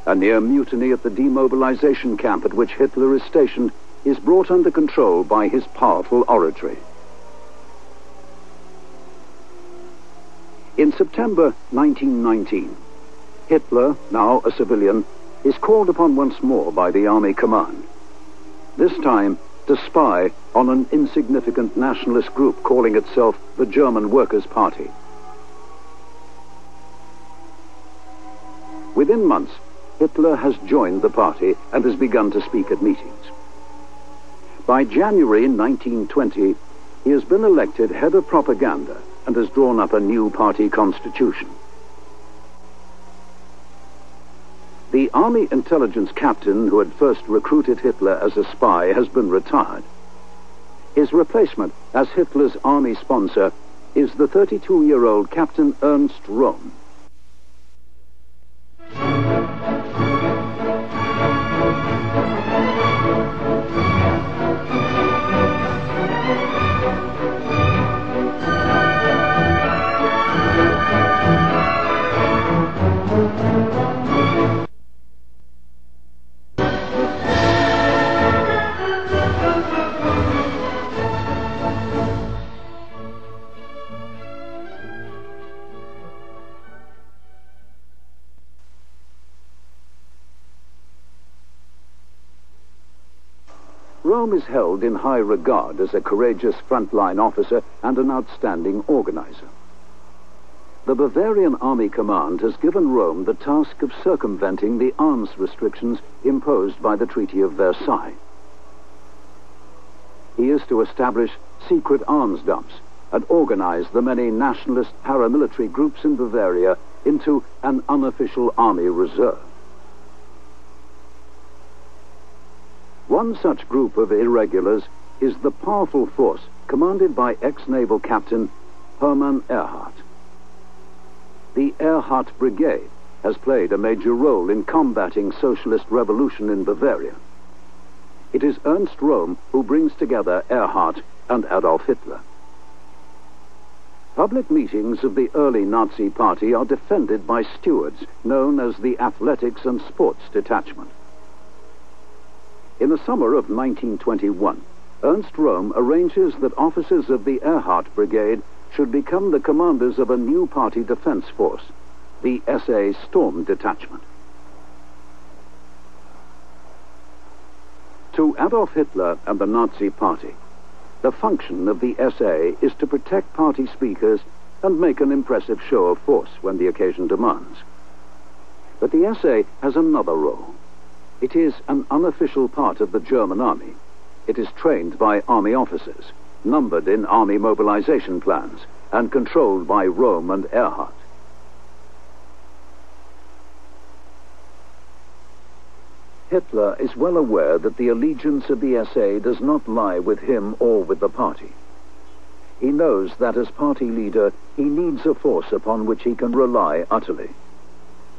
A near mutiny at the demobilization camp at which Hitler is stationed is brought under control by his powerful oratory. In September 1919, Hitler, now a civilian, is called upon once more by the army command. This time to spy on an insignificant nationalist group calling itself the German Workers' Party. Within months, Hitler has joined the party and has begun to speak at meetings. By January 1920, he has been elected head of propaganda and has drawn up a new party constitution. The army intelligence captain who had first recruited Hitler as a spy has been retired. His replacement as Hitler's army sponsor is the 32-year-old Captain Ernst Röhm. Röhm is held in high regard as a courageous frontline officer and an outstanding organizer. The Bavarian Army Command has given Röhm the task of circumventing the arms restrictions imposed by the Treaty of Versailles. He is to establish secret arms dumps and organize the many nationalist paramilitary groups in Bavaria into an unofficial army reserve. One such group of irregulars is the powerful force commanded by ex-naval captain Hermann Erhardt. The Erhardt Brigade has played a major role in combating socialist revolution in Bavaria. It is Ernst Röhm who brings together Erhardt and Adolf Hitler. Public meetings of the early Nazi Party are defended by stewards known as the Athletics and Sports Detachment. In the summer of 1921, Ernst Röhm arranges that officers of the Erhardt Brigade should become the commanders of a new party defense force, the SA Storm Detachment. To Adolf Hitler and the Nazi Party, the function of the SA is to protect party speakers and make an impressive show of force when the occasion demands. But the SA has another role. It is an unofficial part of the German army. It is trained by army officers, numbered in army mobilization plans, and controlled by Röhm and Erhardt. Hitler is well aware that the allegiance of the SA does not lie with him or with the party. He knows that as party leader, he needs a force upon which he can rely utterly.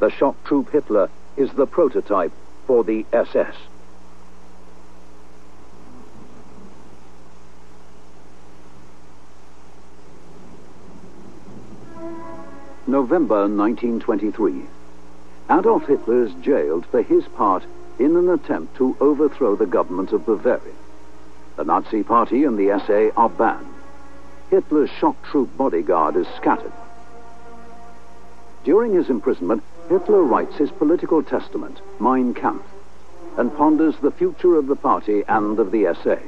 The shock troop Hitler is the prototype for the SS. November 1923. Adolf Hitler is jailed for his part in an attempt to overthrow the government of Bavaria. The Nazi Party and the SA are banned. Hitler's shock troop bodyguard is scattered. During his imprisonment, Hitler writes his political testament, Mein Kampf, and ponders the future of the party and of the SA.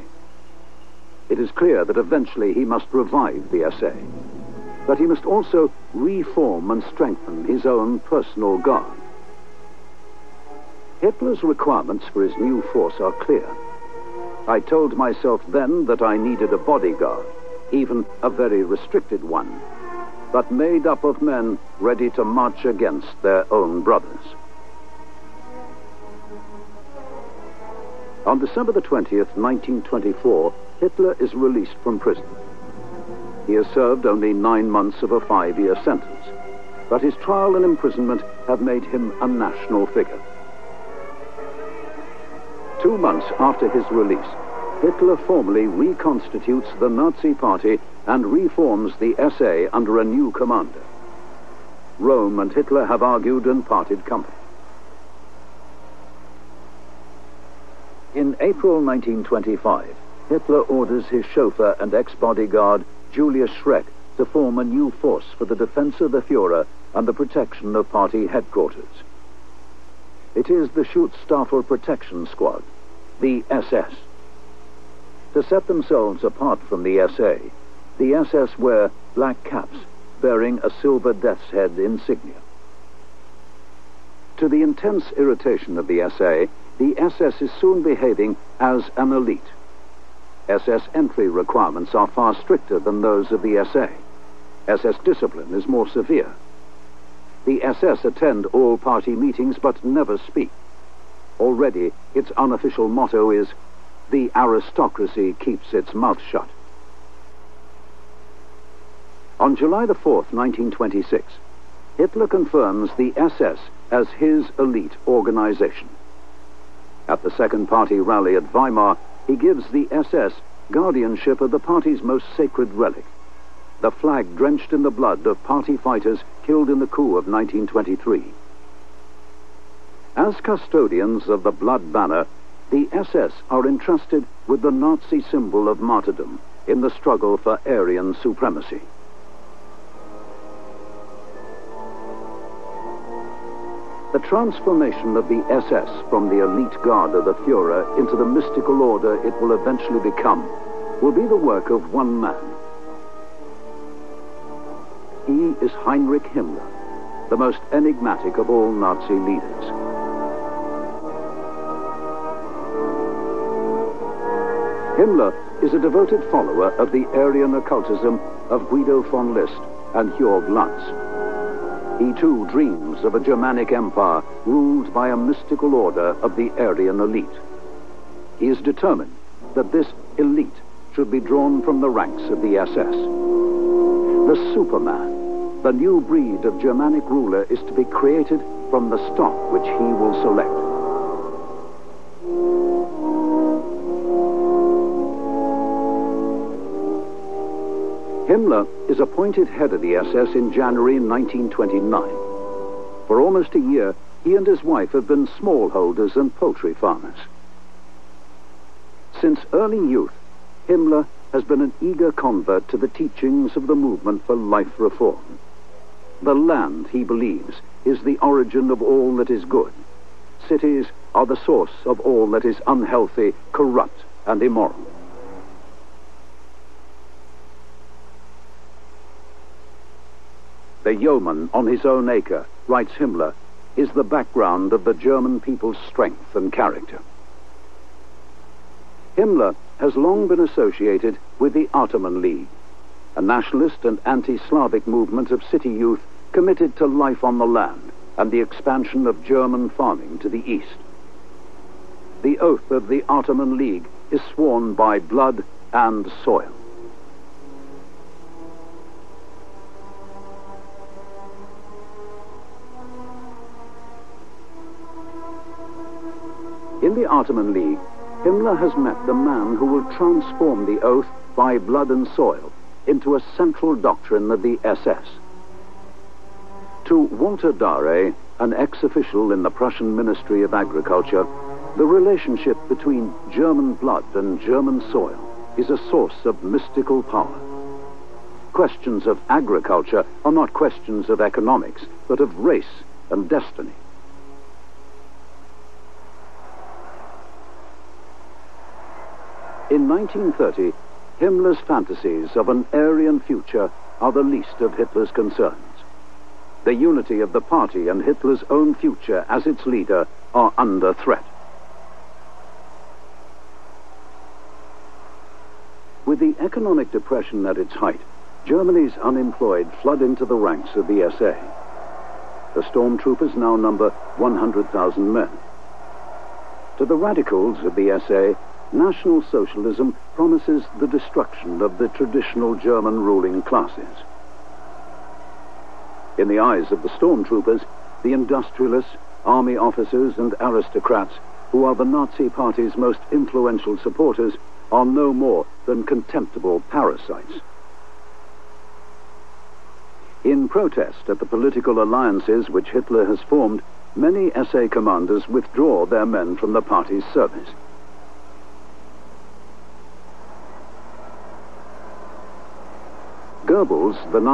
It is clear that eventually he must revive the SA, but he must also reform and strengthen his own personal guard. Hitler's requirements for his new force are clear. I told myself then that I needed a bodyguard, even a very restricted one, but made up of men ready to march against their own brothers. On December the 20th, 1924, Hitler is released from prison. He has served only 9 months of a 5-year sentence, but his trial and imprisonment have made him a national figure. 2 months after his release, Hitler formally reconstitutes the Nazi Party and reforms the SA under a new commander. Röhm and Hitler have argued and parted company. In April 1925, Hitler orders his chauffeur and ex-bodyguard Julius Reich to form a new force for the defense of the Führer and the protection of party headquarters. It is the Schutzstaffel Protection Squad, the SS. To set themselves apart from the SA, the SS wear black caps bearing a silver death's head insignia. To the intense irritation of the SA, the SS is soon behaving as an elite. SS entry requirements are far stricter than those of the SA. SS discipline is more severe. The SS attend all party meetings but never speak. Already, its unofficial motto is, "The aristocracy keeps its mouth shut." On July the 4th, 1926, Hitler confirms the SS as his elite organization. At the Second Party rally at Weimar, he gives the SS guardianship of the party's most sacred relic, the flag drenched in the blood of party fighters killed in the coup of 1923. As custodians of the blood banner, the SS are entrusted with the Nazi symbol of martyrdom in the struggle for Aryan supremacy. The transformation of the SS from the elite guard of the Führer into the mystical order it will eventually become will be the work of one man. He is Heinrich Himmler, the most enigmatic of all Nazi leaders. Himmler is a devoted follower of the Aryan occultism of Guido von List and Jörg Lanz. He too dreams of a Germanic empire ruled by a mystical order of the Aryan elite. He is determined that this elite should be drawn from the ranks of the SS. The Superman, the new breed of Germanic ruler, is to be created from the stock which he will select. Himmler is appointed head of the SS in January 1929. For almost a year, he and his wife have been smallholders and poultry farmers. Since early youth, Himmler has been an eager convert to the teachings of the movement for life reform. The land, he believes, is the origin of all that is good. Cities are the source of all that is unhealthy, corrupt, and immoral. The yeoman on his own acre, writes Himmler, is the background of the German people's strength and character. Himmler has long been associated with the Ottoman League, a nationalist and anti-Slavic movement of city youth committed to life on the land and the expansion of German farming to the east. The oath of the Ottoman League is sworn by blood and soil. In the Ottoman League, Himmler has met the man who will transform the oath by blood and soil into a central doctrine of the SS. To Walter Dare, an ex-official in the Prussian Ministry of Agriculture, the relationship between German blood and German soil is a source of mystical power. Questions of agriculture are not questions of economics, but of race and destiny. In 1930, Himmler's fantasies of an Aryan future are the least of Hitler's concerns. The unity of the party and Hitler's own future as its leader are under threat. With the economic depression at its height, Germany's unemployed flood into the ranks of the SA. The stormtroopers now number 100,000 men. To the radicals of the SA, National Socialism promises the destruction of the traditional German ruling classes. In the eyes of the stormtroopers, the industrialists, army officers, and aristocrats, who are the Nazi Party's most influential supporters, are no more than contemptible parasites. In protest at the political alliances which Hitler has formed, many SA commanders withdraw their men from the party's service. Goebbels, the Nazi